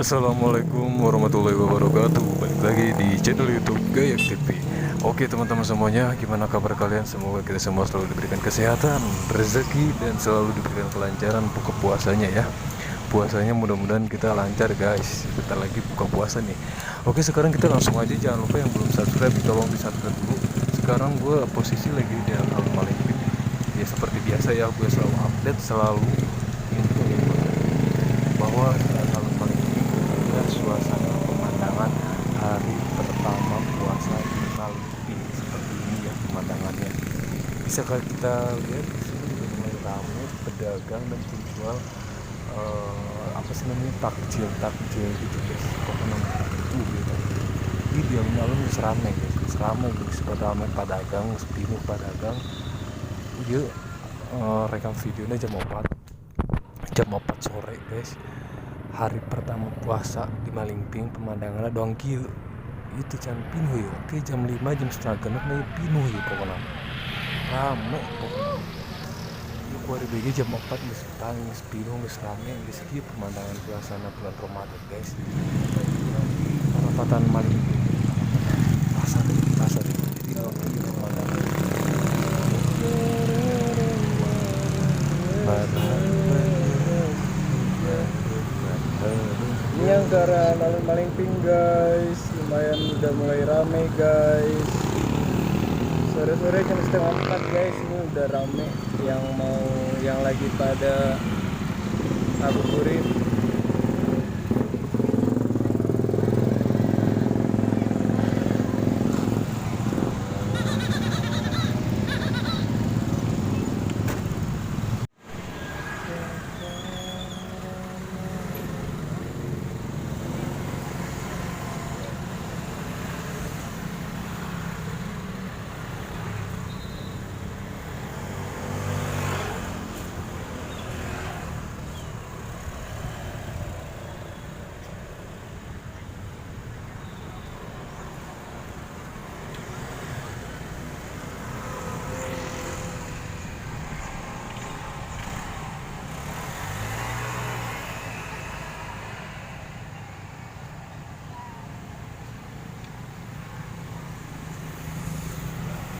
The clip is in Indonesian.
Assalamualaikum warahmatullahi wabarakatuh. Balik lagi di channel YouTube Gayak TV. Oke teman-teman semuanya, gimana kabar kalian? Semoga kita semua selalu diberikan kesehatan, rezeki, dan selalu diberikan kelancaran buka puasanya ya. Puasanya mudah-mudahan kita lancar guys. Kita lagi buka puasa nih. Oke, sekarang kita langsung aja. Jangan lupa yang belum subscribe, tolong di subscribe dulu. Sekarang gue posisi lagi di alun-alun ya, seperti biasa ya, gue selalu update, selalu info bahwa alun-alun ini suasana pemandangan hari pertama puasa di Maluku seperti ini ya pemandangannya. Bisa kita lihat di sini juga mulai ramai pedagang dan penjual apa sih namanya, takjil gitu guys, pokoknya itu gitu. Ini di alun-alun seramai guys, seramai guys, ramai pedagang, sepenuh pedagang. Dia rekam videonya jam 4 sore guys, hari pertama puasa di Malingping. Pemandangannya doang kieu itu can pinuh ya. Oke, jam 5 jam setengah genep nih pinuh ya, pokoknya rame pokoknya. Yuk hari BG jam 4 geus tangis pinuh geus rame geus kieu pemandangan suasana bulan Ramadan guys. Perapatan Malingping, pasar itu jadi doang kieu pemandangan. Ini yang ke arah alun Malingping guys, lumayan udah mulai rame guys. Sore-sore jam setengah 4 guys, ini udah rame. Yang lagi pada ngabuburit